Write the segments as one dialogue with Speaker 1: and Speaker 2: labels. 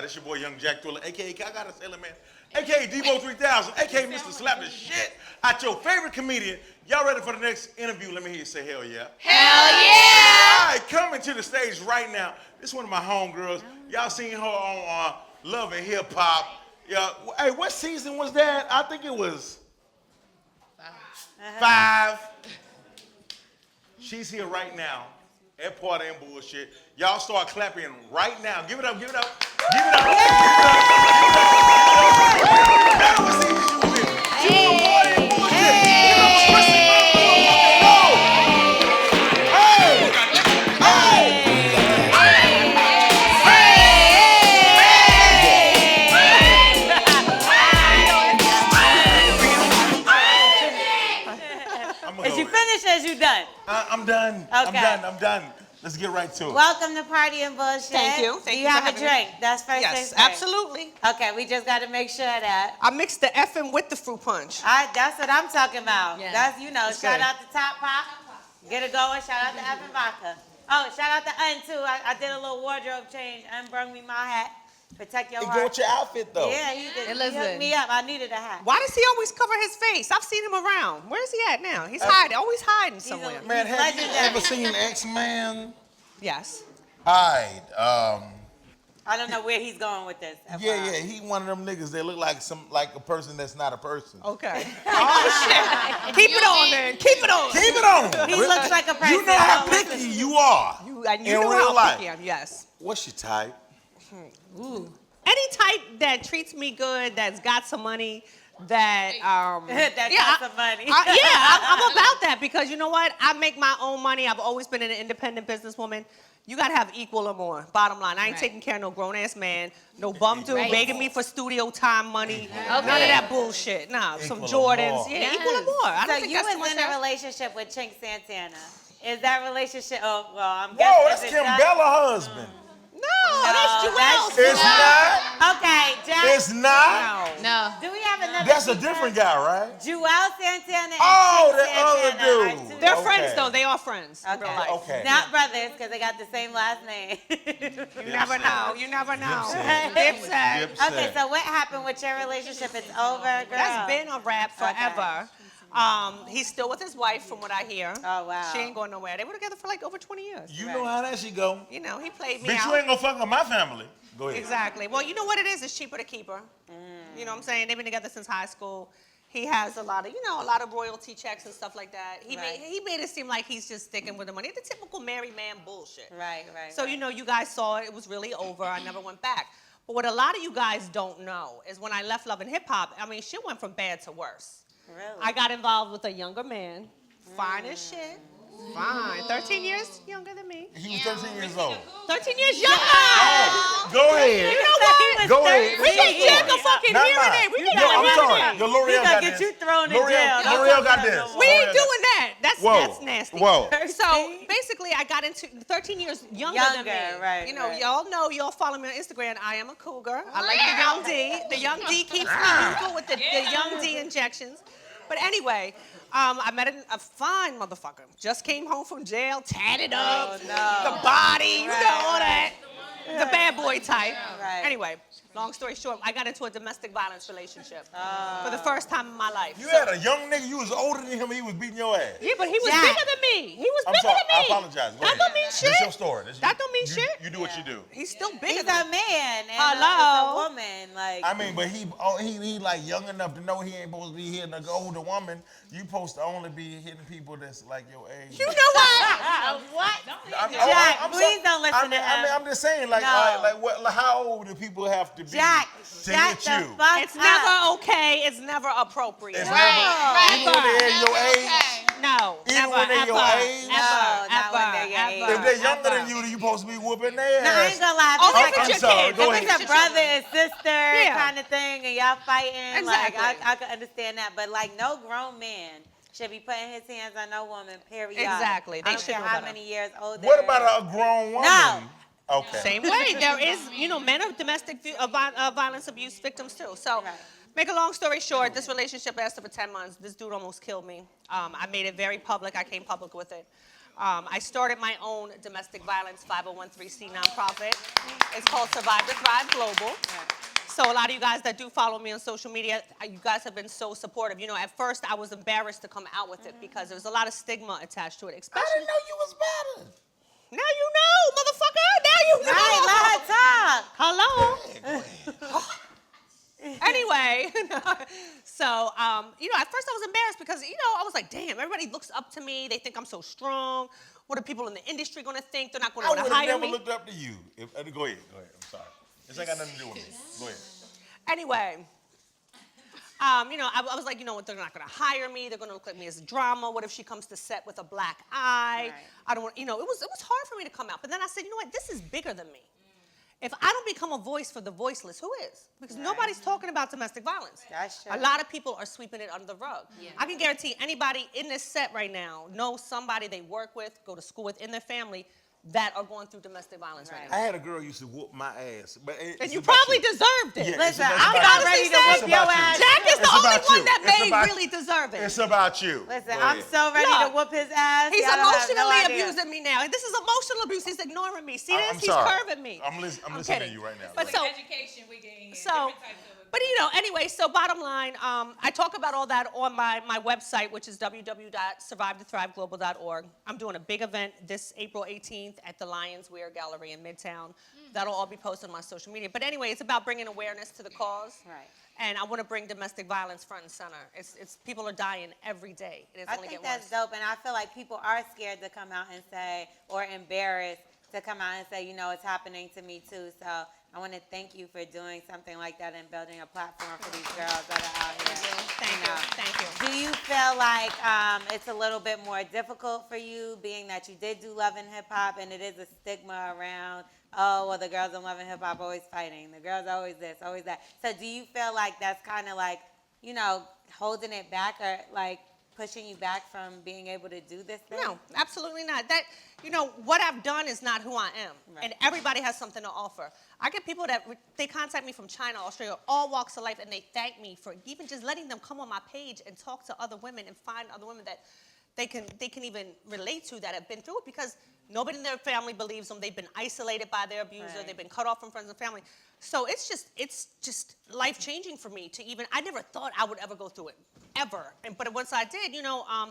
Speaker 1: It's your boy Young Jack Thriller, a.k.a. I Gotta Say it, man. A.k.a. Debo 3000, a.k.a. Mr. Slap the Shit out your favorite comedian. Y'all ready for the next interview? Let me hear you say hell yeah.
Speaker 2: Hell yeah!
Speaker 1: All right, coming to the stage right now. This is one of my homegirls. Y'all seen her on Love and Hip Hop. Yeah. Hey, what season was that? I think it was 5. She's here right now at Party and Bullshit. Y'all start clapping right now. Give it up, give it up. Give it up. Give it up. That was season she was in. She was on Party and Bullshit. Give it up for Chrissy Monroe. Hey!
Speaker 2: Is you finished or is you done?
Speaker 1: I'm done.
Speaker 2: Okay.
Speaker 1: I'm done. Let's get right to it.
Speaker 2: Welcome to Party and Bullshit.
Speaker 3: Thank you.
Speaker 2: Do you have a drink? That's first things
Speaker 3: Yes,
Speaker 2: first.
Speaker 3: absolutely.
Speaker 2: Okay, we just got to make sure that.
Speaker 3: I mixed the effing with the fruit punch.
Speaker 2: That's what I'm talking about.
Speaker 3: Yeah.
Speaker 2: That's, shout
Speaker 3: good.
Speaker 2: out to Top Pop. Get it going. Shout out to Effing Vodka. Oh, shout out to Un, too. I did a little wardrobe change. Un brung me my hat. Protect your
Speaker 1: Hey,
Speaker 2: heart.
Speaker 1: go with your outfit, though.
Speaker 2: Yeah, he did. He
Speaker 3: listen.
Speaker 2: hooked me up. I needed a hat.
Speaker 3: Why does he always cover his face? I've seen him around. Where's he at now? He's hiding, always hiding somewhere.
Speaker 1: Man,
Speaker 2: He's
Speaker 1: have you
Speaker 2: legendary.
Speaker 1: ever seen X-Men?
Speaker 3: Yes.
Speaker 1: All right.
Speaker 2: I don't know where he's going with this.
Speaker 1: Yeah, he one of them niggas that look like a person that's not a person.
Speaker 3: Okay. Oh, shit. Keep it on, man. Keep it on.
Speaker 1: Keep it on.
Speaker 2: He looks like a person.
Speaker 1: You know how
Speaker 2: that don't
Speaker 1: picky
Speaker 2: listen.
Speaker 1: you are
Speaker 3: You
Speaker 1: in
Speaker 3: know
Speaker 1: real
Speaker 3: how
Speaker 1: life.
Speaker 3: picky I am, yes.
Speaker 1: What's your type?
Speaker 3: Ooh. Any type that treats me good, that's got some money, that
Speaker 2: That got some money.
Speaker 3: I'm about that because you know what? I make my own money. I've always been an independent businesswoman. You gotta have equal or more. Bottom line, I ain't taking care of no grown ass man, no bum dude begging me for studio time money. None of that bullshit. Nah, some
Speaker 1: Equal or
Speaker 3: Jordans.
Speaker 1: more.
Speaker 3: Yeah, equal or more. I don't
Speaker 2: So
Speaker 3: think
Speaker 2: you
Speaker 3: that's too
Speaker 2: was
Speaker 3: much
Speaker 2: in a
Speaker 3: ask.
Speaker 2: relationship with Chink Santana. Is that relationship? Oh well, I'm
Speaker 1: Whoa,
Speaker 2: guessing.
Speaker 1: that's
Speaker 2: is it
Speaker 1: Kim
Speaker 2: done?
Speaker 1: Bella's husband.
Speaker 3: No, that's
Speaker 2: that's
Speaker 3: Joel.
Speaker 1: It's not.
Speaker 2: Okay, Jack.
Speaker 1: It's not.
Speaker 3: No.
Speaker 2: Do we have another?
Speaker 1: That's a
Speaker 2: feature?
Speaker 1: different guy, right?
Speaker 2: Joel Santana and
Speaker 1: Oh,
Speaker 2: Chink
Speaker 1: the
Speaker 2: Santana
Speaker 1: other
Speaker 2: are
Speaker 1: dude.
Speaker 2: two-
Speaker 3: They're
Speaker 1: Okay.
Speaker 3: friends though. They are friends in real life.
Speaker 1: Okay.
Speaker 2: Not brothers, because they got the same last name.
Speaker 3: You never know. You never know.
Speaker 1: Dipset.
Speaker 3: Dipset.
Speaker 1: Dipset.
Speaker 2: Okay, so what happened with your relationship? It's over, girl.
Speaker 3: That's been a wrap forever. He's still with his wife, from what I hear.
Speaker 2: Oh, wow.
Speaker 3: She ain't going nowhere. They were together for like over 20 years.
Speaker 1: You know how that shit go.
Speaker 3: You know, he played me
Speaker 1: Bitch,
Speaker 3: out.
Speaker 1: you ain't gonna fuck with my family. Go ahead.
Speaker 3: Exactly. Well, you know what it is? It's cheaper to keep her. You know what I'm saying? They've been together since high school. He has a lot of royalty checks and stuff like that. He made it seem like he's just sticking with the money. The typical married man bullshit.
Speaker 2: Right.
Speaker 3: So, you guys saw it. It was really over. I never went back. But what a lot of you guys don't know is when I left Love and Hip Hop, I mean, shit went from bad to worse.
Speaker 2: Really?
Speaker 3: I got involved with a younger man. Fine as shit. Fine. 13 years younger than me.
Speaker 1: He was 13 years old.
Speaker 3: 13 years younger!
Speaker 1: Go ahead.
Speaker 3: You know what?
Speaker 1: Go ahead.
Speaker 3: We can jack a fucking
Speaker 1: Not
Speaker 3: hearing
Speaker 1: mine.
Speaker 3: aid. We can
Speaker 1: Yo,
Speaker 3: jack a
Speaker 1: I'm
Speaker 3: hearing
Speaker 1: sorry.
Speaker 3: aid.
Speaker 1: Yo, L'Oreal
Speaker 2: He gonna
Speaker 1: got
Speaker 2: get
Speaker 1: this.
Speaker 2: you thrown in
Speaker 1: L'Oreal
Speaker 2: jail. Don't
Speaker 1: L'Oreal
Speaker 2: talk
Speaker 1: got
Speaker 2: about
Speaker 1: this.
Speaker 2: no more.
Speaker 3: We ain't
Speaker 1: L'Oreal
Speaker 3: doing that. That's nasty.
Speaker 1: Whoa.
Speaker 3: So basically, I got into 13 years younger than me.
Speaker 2: right,
Speaker 3: You know,
Speaker 2: right.
Speaker 3: y'all follow me on Instagram. I am a cougar. I like the young D. The young D keeps me youthful with the young D injections. But anyway, I met a fine motherfucker. Just came home from jail, tatted up, the body, all that. The bad boy type.
Speaker 2: Right.
Speaker 3: Anyway, long story short, I got into a domestic violence relationship for the first time in my life.
Speaker 1: You had a young nigga, you was older than him, and he was beating your ass.
Speaker 3: Yeah, but he was
Speaker 2: Jack.
Speaker 3: bigger than me. He was
Speaker 1: I'm
Speaker 3: bigger
Speaker 1: sorry,
Speaker 3: than me.
Speaker 1: I apologize. Go
Speaker 3: That
Speaker 1: ahead.
Speaker 3: don't mean shit.
Speaker 1: This your story.
Speaker 3: That don't mean
Speaker 1: you,
Speaker 3: shit.
Speaker 1: You do what you do.
Speaker 3: He's still bigger
Speaker 2: He's
Speaker 3: than
Speaker 2: a
Speaker 3: me.
Speaker 2: man. And
Speaker 3: Hello?
Speaker 2: it's a woman. Like.
Speaker 1: I mean, but he like young enough to know he ain't supposed to be hitting an older woman. You supposed to only be hitting people that's like your age.
Speaker 3: You know what?
Speaker 2: What?
Speaker 1: Jack,
Speaker 2: please don't listen to him.
Speaker 1: I'm just saying, like,
Speaker 2: No.
Speaker 1: all right, like how old do people have to be
Speaker 2: Jack,
Speaker 1: to
Speaker 2: shut
Speaker 1: hit
Speaker 2: the
Speaker 1: you?
Speaker 2: fuck
Speaker 3: It's
Speaker 2: up.
Speaker 3: never okay. It's never appropriate.
Speaker 1: It's
Speaker 3: Right.
Speaker 1: never, even when they're in your age.
Speaker 3: No,
Speaker 1: Even
Speaker 3: never,
Speaker 1: when they're your
Speaker 3: ever,
Speaker 1: age?
Speaker 3: ever,
Speaker 2: No, not
Speaker 3: ever,
Speaker 2: when they're your age.
Speaker 3: ever,
Speaker 1: If they're younger
Speaker 3: ever.
Speaker 1: than you supposed to be whooping their
Speaker 2: No, I
Speaker 1: ass.
Speaker 2: ain't gonna lie.
Speaker 3: Oh,
Speaker 2: If
Speaker 3: if
Speaker 2: it's
Speaker 3: it's
Speaker 1: I'm
Speaker 3: your
Speaker 1: sorry,
Speaker 3: kids.
Speaker 1: go
Speaker 3: If
Speaker 1: ahead.
Speaker 3: it's
Speaker 2: a
Speaker 3: your
Speaker 2: brother
Speaker 3: children.
Speaker 2: and sister
Speaker 3: Yeah.
Speaker 2: kind of thing, and y'all fighting,
Speaker 3: Exactly.
Speaker 2: like I could understand that. But like, no grown man should be putting his hands on no woman. Period.
Speaker 3: Exactly. They
Speaker 2: I don't
Speaker 3: should
Speaker 2: care
Speaker 3: know
Speaker 2: how
Speaker 3: better.
Speaker 2: many years older.
Speaker 1: What about a grown woman?
Speaker 2: No.
Speaker 1: Okay.
Speaker 3: Same way. There is, men are domestic violence abuse victims too. So,
Speaker 2: Right.
Speaker 3: make a long story short, this relationship lasted for 10 months. This dude almost killed me. I made it very public. I came public with it. I started my own domestic violence 501(c) nonprofit. It's called Survive to Thrive Global. So a lot of you guys that do follow me on social media, you guys have been so supportive. You know, at first I was embarrassed to come out with it because there's a lot of stigma attached to it.
Speaker 1: I
Speaker 3: Especially
Speaker 1: didn't know you was better.
Speaker 3: now you know, motherfucker. Now you know.
Speaker 2: Right, let her talk.
Speaker 3: Hello. Anyway, so you know, at first I was embarrassed because you know I was like, damn, everybody looks up to me. They think I'm so strong. What are people in the industry gonna think? They're not gonna
Speaker 1: I
Speaker 3: want
Speaker 1: would
Speaker 3: to
Speaker 1: have
Speaker 3: hire
Speaker 1: never
Speaker 3: me.
Speaker 1: looked up to you. Go ahead. I'm sorry. This ain't got nothing to do with me. Go ahead.
Speaker 3: Anyway, you know, I was like, you know what? They're not gonna hire me. They're gonna look at me as drama. What if she comes to set with a black eye?
Speaker 2: Right.
Speaker 3: I don't want. You know, it was hard for me to come out. But then I said, you know what? This is bigger than me. If I don't become a voice for the voiceless, who is? Because nobody's talking about domestic violence.
Speaker 2: That's true.
Speaker 3: A lot of people are sweeping it under the rug. Yeah. I can guarantee anybody in this set right now knows somebody they work with, go to school with, in their family that are going through domestic violence right now.
Speaker 1: I had a girl who used to whoop my ass, but
Speaker 3: And you probably deserved it.
Speaker 1: Yeah.
Speaker 2: Listen,
Speaker 1: It's
Speaker 2: I'm
Speaker 1: about
Speaker 2: not ready
Speaker 1: you.
Speaker 2: to
Speaker 1: It's
Speaker 2: whoop your
Speaker 1: about you.
Speaker 2: ass.
Speaker 3: Jack is the
Speaker 1: It's
Speaker 3: only
Speaker 1: about
Speaker 3: one
Speaker 1: you.
Speaker 3: that
Speaker 1: It's
Speaker 3: may
Speaker 1: about-
Speaker 3: really deserve it.
Speaker 1: It's about you.
Speaker 2: Listen,
Speaker 1: Go
Speaker 2: I'm
Speaker 1: ahead.
Speaker 2: so ready
Speaker 3: Look,
Speaker 2: to whoop his ass.
Speaker 3: He's
Speaker 2: Y'all don't have no
Speaker 3: emotionally
Speaker 2: idea.
Speaker 3: abusing me now. This is emotional abuse. He's ignoring me. See this?
Speaker 1: I'm
Speaker 3: He's
Speaker 1: sorry.
Speaker 3: curving me.
Speaker 1: I'm listening to
Speaker 3: kidding.
Speaker 1: you right now.
Speaker 3: But
Speaker 1: Go
Speaker 3: so,
Speaker 1: ahead.
Speaker 4: Education we get in here.
Speaker 3: so,
Speaker 4: Different types of
Speaker 3: but you know, anyway, so bottom line, I talk about all that on my website, which is www.survivetothriveglobal.org. I'm doing a big event this April 18th at the Lions Wear Gallery in Midtown. That'll all be posted on my social media. But anyway, it's about bringing awareness to the cause.
Speaker 2: Right.
Speaker 3: And I want to bring domestic violence front and center. It's people are dying every day. And it's
Speaker 2: I
Speaker 3: only
Speaker 2: think
Speaker 3: getting
Speaker 2: that's
Speaker 3: worse.
Speaker 2: dope, and I feel like people are scared to come out and say, or embarrassed to come out and say, you know, it's happening to me too. So I want to thank you for doing something like that and building a platform for these girls that are out here.
Speaker 3: Thank you. Thank you.
Speaker 2: Do you feel like it's a little bit more difficult for you, being that you did do Love and Hip Hop, and it is a stigma around, oh, well, the girls in Love and Hip Hop always fighting. The girls always this, always that. So do you feel like that's kind of like, you know, holding it back or like pushing you back from being able to do this thing?
Speaker 3: No, absolutely not. That, you know, what I've done is not who I am.
Speaker 2: Right.
Speaker 3: And everybody has something to offer. I get people that, they contact me from China, Australia, all walks of life, and they thank me for even just letting them come on my page and talk to other women and find other women that they can even relate to that have been through it, because nobody in their family believes them. They've been isolated by their abuser.
Speaker 2: Right.
Speaker 3: They've been cut off from friends and family. So it's just life-changing for me to even, I never thought I would ever go through it, ever. But once I did, you know, I'm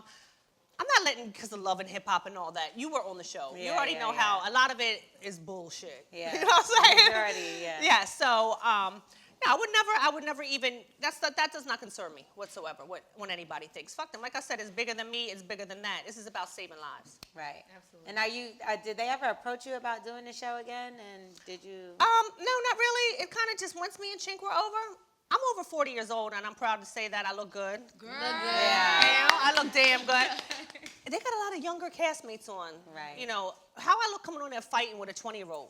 Speaker 3: not letting, because of Love and Hip Hop and all that. You were on the show. You
Speaker 2: Yeah,
Speaker 3: already
Speaker 2: yeah,
Speaker 3: know
Speaker 2: yeah.
Speaker 3: how a lot of it is bullshit.
Speaker 2: Yeah.
Speaker 3: You know what I'm saying?
Speaker 2: Majority, yeah.
Speaker 3: Yeah, so, yeah, I would never even, that does not concern me whatsoever, when anybody thinks. Fuck them. Like I said, it's bigger than me, it's bigger than that. This is about saving lives.
Speaker 2: Right.
Speaker 4: Absolutely.
Speaker 2: And are you, did they ever approach you about doing the show again? And did you?
Speaker 3: No, not really. It kind of just, once me and Chink were over, I'm over 40 years old, and I'm proud to say that I look good.
Speaker 4: Girl.
Speaker 2: Yeah.
Speaker 3: I look damn good. They got a lot of younger castmates on.
Speaker 2: Right.
Speaker 3: You know, how I look coming on there fighting with a 20-year-old.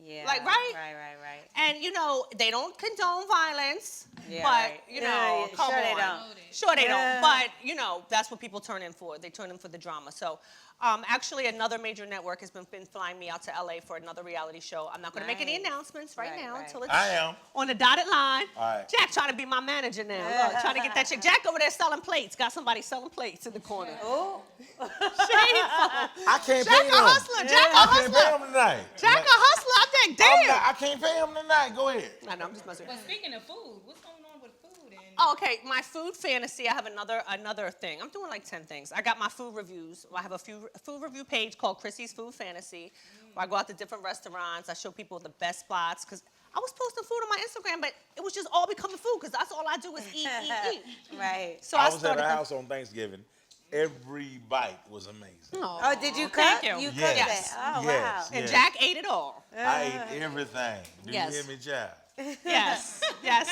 Speaker 2: Yeah.
Speaker 3: Like, right?
Speaker 2: Right.
Speaker 3: And, you know, they don't condone violence,
Speaker 2: Yeah,
Speaker 3: but,
Speaker 2: right.
Speaker 3: you
Speaker 2: Yeah,
Speaker 3: know,
Speaker 2: yeah,
Speaker 3: come
Speaker 2: sure
Speaker 3: on.
Speaker 2: they don't.
Speaker 3: Sure they
Speaker 2: Yeah.
Speaker 3: don't. But, you know, that's what people turn in for. They turn in for the drama. So, actually, another major network has been flying me out to LA for another reality show. I'm not going to make any
Speaker 2: Nice.
Speaker 3: announcements right now
Speaker 2: Right.
Speaker 3: until it's
Speaker 1: I am.
Speaker 3: on the dotted line.
Speaker 1: All right.
Speaker 3: Jack trying to be my manager now. Look, trying to get that chick. Jack over there selling plates. Got somebody selling plates in the corner.
Speaker 2: Oh.
Speaker 3: Shameful.
Speaker 1: I can't
Speaker 3: Jack
Speaker 1: pay
Speaker 3: a
Speaker 1: them.
Speaker 3: hustler. Jack a
Speaker 1: I can't pay
Speaker 3: hustler.
Speaker 1: them tonight.
Speaker 3: Jack a hustler. I think, damn.
Speaker 1: I can't pay them tonight. Go ahead.
Speaker 3: No, I'm just messing with you.
Speaker 4: Well, speaking of food, what's going on with food? And
Speaker 3: Oh, okay, my food fantasy, I have another thing. I'm doing like 10 things. I got my food reviews. I have a food review page called Chrissy's Food Fantasy, where I go out to different restaurants. I show people the best spots, because I was posting food on my Instagram, but it was just all becoming food, because that's all I do is eat.
Speaker 2: Right.
Speaker 3: So
Speaker 1: I was at
Speaker 3: started
Speaker 1: her house on Thanksgiving. Every bite was amazing.
Speaker 2: Oh, did you cook?
Speaker 3: Thank you.
Speaker 2: You cooked
Speaker 1: Yes.
Speaker 2: it. Oh,
Speaker 1: Yes.
Speaker 2: wow.
Speaker 3: And Jack ate it all.
Speaker 1: I ate everything. Do
Speaker 3: Yes.
Speaker 1: you hear me, child?
Speaker 3: Yes, yes.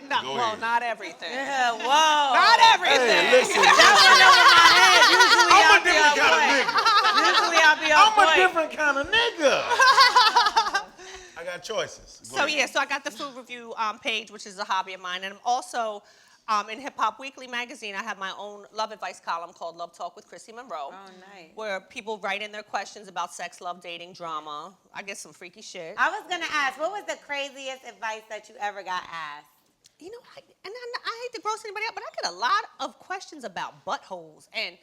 Speaker 3: No,
Speaker 1: Go
Speaker 3: well,
Speaker 1: ahead.
Speaker 3: not everything.
Speaker 2: Yeah, whoa.
Speaker 3: Not everything.
Speaker 1: Hey, listen.
Speaker 2: That went over my head. Usually
Speaker 1: I'm a
Speaker 2: I'll be on
Speaker 1: different kind of
Speaker 2: point.
Speaker 1: nigga.
Speaker 2: Usually I'll be on
Speaker 1: I'm a
Speaker 2: point.
Speaker 1: different kind of nigga. I got choices. Go
Speaker 3: So
Speaker 1: ahead.
Speaker 3: yeah, so I got the food review page, which is a hobby of mine, and I'm also in Hip Hop Weekly magazine. I have my own love advice column called Love Talk with Chrissy Monroe,
Speaker 2: Oh, nice.
Speaker 3: where people write in their questions about sex, love, dating, drama. I get some freaky shit.
Speaker 2: I was going to ask, what was the craziest advice that you ever got asked?
Speaker 3: you know, I hate to gross anybody out, but I get a lot of questions about buttholes and.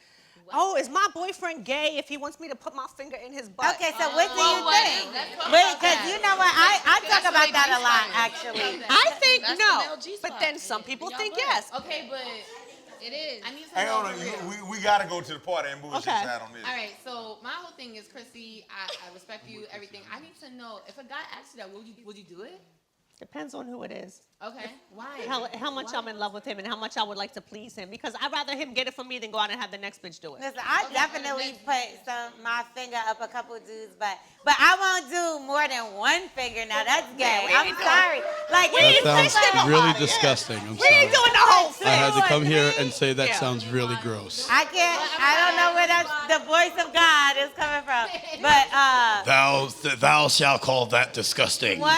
Speaker 3: Oh, is my boyfriend gay if he wants me to put my finger in his butt?
Speaker 2: Okay, so what do you think? Because you know what, I talk about that a lot, actually.
Speaker 3: I think
Speaker 5: That's
Speaker 3: no,
Speaker 5: the male G-spot.
Speaker 3: but then some people think yes.
Speaker 5: Okay, but it is. I need to
Speaker 1: Hang
Speaker 5: know
Speaker 1: on,
Speaker 5: for real.
Speaker 1: we gotta go to the party and bullshit
Speaker 3: Okay.
Speaker 1: side on this.
Speaker 5: All right, so my whole thing is, Chrissy, I respect you, everything. I need to know, if a guy asks you that, would you do it?
Speaker 3: Depends on who it is.
Speaker 5: Okay, why?
Speaker 3: How much I'm in love with him and how much I would like to please him. Because I'd rather him get it from me than go out and have the next bitch do it.
Speaker 2: Listen, I definitely put my finger up a couple dudes, but I won't do more than one finger. Now that's gay. I'm sorry. Like
Speaker 6: That sounds really disgusting. I'm
Speaker 3: We ain't
Speaker 6: sorry.
Speaker 3: doing the whole thing.
Speaker 6: I had to come here and say that sounds really gross.
Speaker 2: I don't know where the voice of God is coming from, but
Speaker 6: Thou shalt call that disgusting.
Speaker 2: one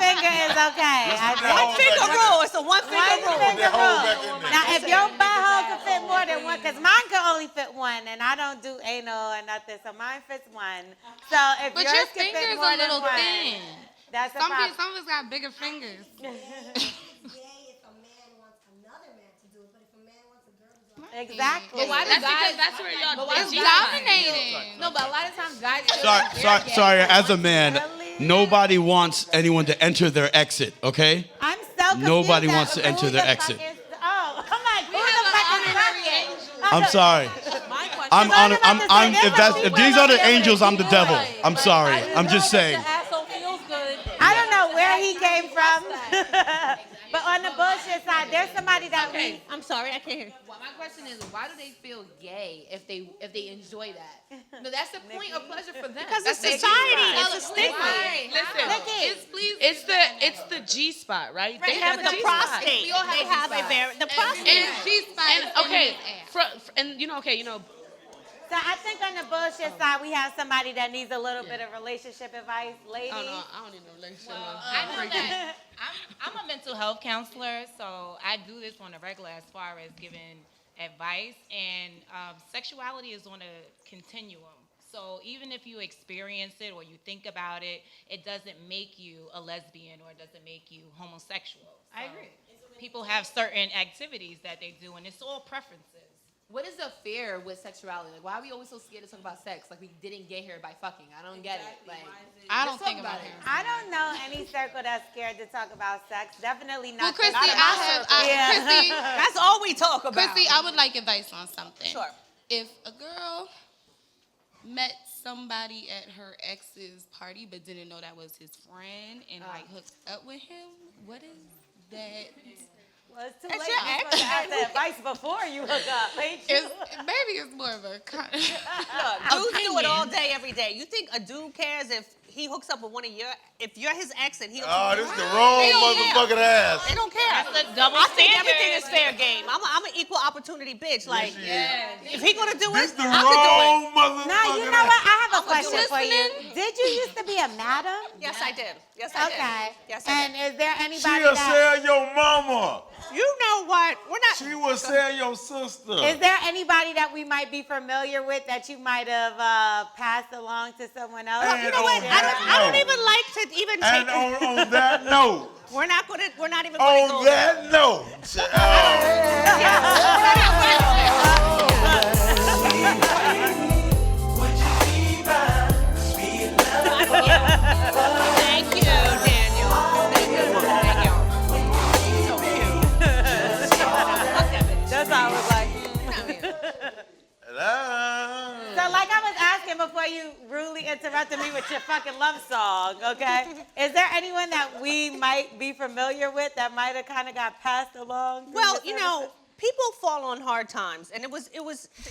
Speaker 2: finger is okay.
Speaker 3: One finger rule. It's a one finger rule.
Speaker 2: Finger
Speaker 1: hold back
Speaker 2: rule.
Speaker 1: in there.
Speaker 2: Now, if your butthole can fit more than one, because mine can only fit one, and I don't do anal or nothing, so mine fits one. So if
Speaker 7: But
Speaker 2: yours
Speaker 7: your
Speaker 2: can fit
Speaker 7: finger's
Speaker 2: more
Speaker 7: a little
Speaker 2: than one,
Speaker 7: thin.
Speaker 2: that's a
Speaker 7: Some
Speaker 2: problem.
Speaker 7: of us got bigger fingers.
Speaker 8: Gay if a man wants another man to do it, but if a man wants a girl to do it.
Speaker 2: Exactly.
Speaker 5: But why do
Speaker 7: That's
Speaker 5: guys?
Speaker 7: because that's where y'all
Speaker 5: But why
Speaker 7: it's
Speaker 5: do guys
Speaker 7: dominating.
Speaker 5: No, but a lot of times guys. feel like they're
Speaker 6: Sorry,
Speaker 5: gay.
Speaker 6: sorry. As a man,
Speaker 2: Really?
Speaker 6: nobody wants anyone to enter their exit. Okay?
Speaker 2: I'm so confused.
Speaker 6: Nobody
Speaker 2: as
Speaker 6: wants to
Speaker 2: who
Speaker 6: enter
Speaker 2: the
Speaker 6: their
Speaker 2: fuck
Speaker 6: exit.
Speaker 2: is- Oh, I'm like, who
Speaker 7: have
Speaker 2: the
Speaker 7: an
Speaker 2: fuck is
Speaker 7: honorary
Speaker 2: fucking?
Speaker 6: I'm sorry.
Speaker 5: My question.
Speaker 6: I'm
Speaker 2: I
Speaker 6: on.
Speaker 2: was about to say,
Speaker 6: I'm.
Speaker 2: there's
Speaker 6: If that's
Speaker 2: some
Speaker 6: if these are the
Speaker 2: people
Speaker 6: angels, I'm the devil.
Speaker 5: Right.
Speaker 6: I'm sorry.
Speaker 5: Like,
Speaker 6: I'm just saying.
Speaker 5: The asshole feels good.
Speaker 2: I don't know where he came from. But on the bullshit side, there's somebody that
Speaker 5: Okay.
Speaker 3: I'm sorry, I can't hear.
Speaker 5: Well, my question is, why do they feel gay if they enjoy that? No, that's the point of pleasure for them.
Speaker 3: Because it's
Speaker 5: That's
Speaker 3: society.
Speaker 5: their
Speaker 3: It's a stigma.
Speaker 5: Why?
Speaker 4: Listen,
Speaker 5: How?
Speaker 4: it's the G spot, right?
Speaker 3: They have the prostate.
Speaker 5: We all have
Speaker 3: They
Speaker 5: a
Speaker 3: have a
Speaker 5: G-spot.
Speaker 3: very the prostate.
Speaker 7: And G-spot is in
Speaker 4: Okay,
Speaker 7: his ass.
Speaker 4: and you know,
Speaker 2: So I think on the bullshit side, we have somebody that needs a little bit of relationship advice, ladies.
Speaker 4: I don't need no relationship.
Speaker 9: I know that I'm a mental health counselor, so I do this on a regular as far as giving advice. And sexuality is on a continuum. So even if you experience it or you think about it, it doesn't make you a lesbian or it doesn't make you homosexual.
Speaker 5: I agree.
Speaker 9: People have certain activities that they do, and it's all preferences.
Speaker 5: What is the fear with sexuality? Like, why are we always so scared to talk about sex? Like, we didn't get here by fucking. I don't get it. Like,
Speaker 7: I
Speaker 5: let's
Speaker 7: don't
Speaker 5: talk
Speaker 7: think
Speaker 5: about
Speaker 7: about
Speaker 5: it.
Speaker 7: it.
Speaker 2: I don't know any circle that's scared to talk about sex. Definitely
Speaker 7: Well,
Speaker 2: not.
Speaker 7: Chrissy,
Speaker 2: not in my circle.
Speaker 7: Chrissy,
Speaker 3: That's all we talk about.
Speaker 7: Chrissy, I would like advice on something.
Speaker 3: Sure.
Speaker 7: If a girl met somebody at her ex's party but didn't know that was his friend and like hooked up with him, what is that?
Speaker 2: Well, it's too
Speaker 3: That's
Speaker 2: late.
Speaker 3: your
Speaker 2: You're
Speaker 3: ex.
Speaker 2: supposed to ask the advice before you hook up, ain't you?
Speaker 7: Maybe it's more of a
Speaker 3: Dudes do it all day, every day. You think a dude cares if he hooks up with one of your, if you're his ex and he hooks
Speaker 1: Oh,
Speaker 3: up
Speaker 1: this
Speaker 3: with
Speaker 1: is the
Speaker 3: you?
Speaker 1: wrong
Speaker 3: They don't care.
Speaker 1: motherfucking ass.
Speaker 3: They don't care.
Speaker 9: That's a double
Speaker 3: I think
Speaker 9: standard.
Speaker 3: everything is fair game. I'm an equal opportunity bitch. Like,
Speaker 1: she is.
Speaker 3: if he gonna do
Speaker 1: This
Speaker 3: it,
Speaker 1: the
Speaker 3: I can do it.
Speaker 1: wrong motherfucking
Speaker 2: Now, you know what? I have a
Speaker 3: I'm
Speaker 2: question for you.
Speaker 3: listening.
Speaker 2: Did you used to be a madam?
Speaker 3: Yes, I did. Yes, I did.
Speaker 2: Okay.
Speaker 3: Yes, I
Speaker 2: And is there anybody
Speaker 1: She'll
Speaker 2: that...
Speaker 1: sell your mama.
Speaker 3: You know what? We're not.
Speaker 1: She will sell your sister.
Speaker 2: Is there anybody that we might be familiar with that you might have passed along to someone else?
Speaker 1: And
Speaker 3: You know what?
Speaker 1: on
Speaker 3: I don't
Speaker 1: that
Speaker 3: even like to even
Speaker 1: And
Speaker 3: take.
Speaker 1: on that note,
Speaker 3: We're not even going to go
Speaker 1: on
Speaker 3: there.
Speaker 1: that note,
Speaker 3: Thank you, Daniel. Thank you. Thank you. So cute.
Speaker 2: That's all I was like.
Speaker 1: hello.
Speaker 2: So like I was asking before you rudely interrupted me with your fucking love song, okay? Is there anyone that we might be familiar with that might have kind of got passed along? through
Speaker 3: Well,
Speaker 2: your
Speaker 3: you know,
Speaker 2: services?
Speaker 3: people fall on hard times, and it was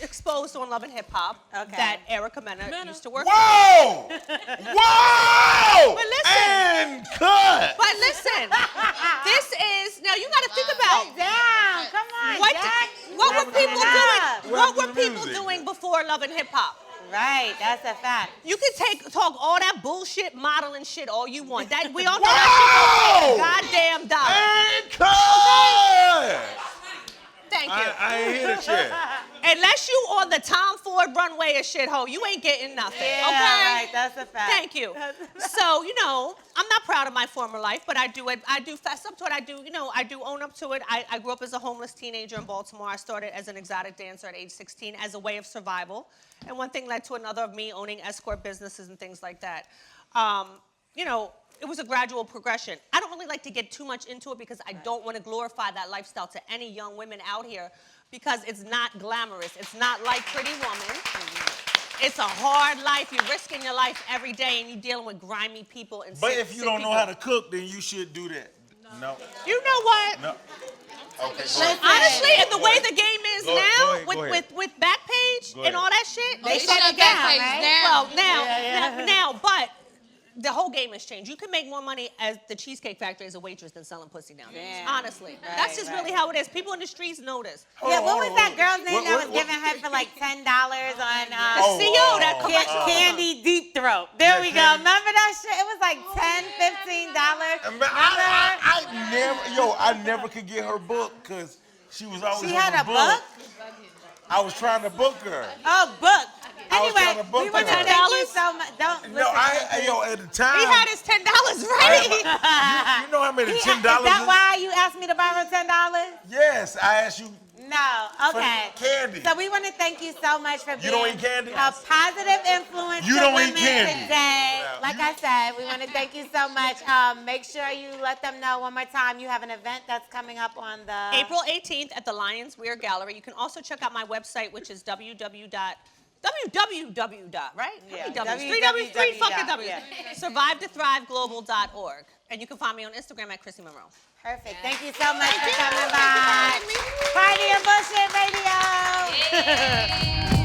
Speaker 3: exposed on Love and Hip Hop
Speaker 2: Okay.
Speaker 3: that Erica Mena used to work with.
Speaker 1: Whoa! Whoa!
Speaker 3: But listen.
Speaker 1: And cut.
Speaker 3: But listen, this is now you got to think about
Speaker 2: Down, come on,
Speaker 3: what
Speaker 2: Jack.
Speaker 3: what were people
Speaker 2: it
Speaker 3: doing?
Speaker 2: up.
Speaker 3: What were
Speaker 1: What happened to the
Speaker 3: people
Speaker 1: music?
Speaker 3: doing before Love and Hip Hop?
Speaker 2: Right, that's a fact.
Speaker 3: You can talk all that bullshit modeling shit all you want. That we all know
Speaker 1: Whoa!
Speaker 3: that shit goddamn dollar.
Speaker 1: And cut.
Speaker 3: Thank you.
Speaker 1: I ain't hear the shit.
Speaker 3: Unless you on the Tom Ford runway or shithole, you ain't getting nothing.
Speaker 2: Yeah,
Speaker 3: Okay.
Speaker 2: right. That's a fact.
Speaker 3: Thank you. So, you know, I'm not proud of my former life, but I do fess up to it. I do own up to it. I grew up as a homeless teenager in Baltimore. I started as an exotic dancer at age 16 as a way of survival. And one thing led to another of me owning escort businesses and things like that. You know, it was a gradual progression. I don't really like to get too much into it because I don't want to glorify that lifestyle to any young women out here because it's not glamorous. It's not like Pretty Woman. It's a hard life. You're risking your life every day and you're dealing with grimy people and
Speaker 1: But
Speaker 3: sick,
Speaker 1: if you
Speaker 3: sick
Speaker 1: don't know
Speaker 3: people.
Speaker 1: how to cook, then you should do that. No.
Speaker 3: You know what?
Speaker 1: No. Okay.
Speaker 3: Honestly, and the way the game is
Speaker 1: Go
Speaker 3: now,
Speaker 1: ahead.
Speaker 3: with Backpage
Speaker 1: Go
Speaker 3: and
Speaker 1: ahead.
Speaker 3: all that shit,
Speaker 7: They
Speaker 2: shut
Speaker 7: shut
Speaker 2: it
Speaker 7: that
Speaker 2: down,
Speaker 7: place
Speaker 2: right?
Speaker 7: down.
Speaker 3: well, now, but the whole game has changed. You can make more money as the Cheesecake Factory as a waitress than selling pussy nowadays.
Speaker 2: Damn.
Speaker 3: Honestly,
Speaker 2: Right,
Speaker 3: that's just
Speaker 2: right.
Speaker 3: really how it is. People in the streets know this.
Speaker 2: Yeah, what was that girl's name
Speaker 1: What-
Speaker 2: that was
Speaker 1: what-
Speaker 2: giving head for like $10 on
Speaker 3: The CO, that commercial.
Speaker 2: Candy Deep Throat? There
Speaker 1: Yeah,
Speaker 2: we go.
Speaker 1: Candy.
Speaker 2: Remember that shit? It was like $10, $15.
Speaker 1: I never could get her book because she was always
Speaker 2: She
Speaker 1: on
Speaker 2: had
Speaker 1: the
Speaker 2: a book?
Speaker 1: I was trying to book her.
Speaker 2: Oh, book.
Speaker 1: I was trying
Speaker 2: Anyway,
Speaker 1: to book
Speaker 2: we want to
Speaker 1: her.
Speaker 2: thank you so much. Don't listen.
Speaker 1: No, at the time.
Speaker 3: He had his $10 ready.
Speaker 1: You know how many $10
Speaker 2: Is that why you asked me to borrow $10?
Speaker 1: Yes, I asked you.
Speaker 2: No. Okay.
Speaker 1: For candy.
Speaker 2: So we want to thank you so much for being
Speaker 1: don't eat candy?
Speaker 2: a positive influence
Speaker 1: You
Speaker 2: to
Speaker 1: don't eat
Speaker 2: women
Speaker 1: candy.
Speaker 2: today.
Speaker 1: No.
Speaker 2: Like I said, we want to thank you so much. Make sure you let them know one more time you have an event that's coming up on the
Speaker 3: April 18th at the Lions Weir Gallery. You can also check out my website, which is www. Right?
Speaker 2: Yeah,
Speaker 3: Three fucking W's.
Speaker 2: yeah.
Speaker 3: SurviveToThriveGlobal.org. And you can find me on Instagram at Chrissy Monroe.
Speaker 2: Perfect. Thank you so much for coming by. Party and Bullshit Radio.
Speaker 7: Yay.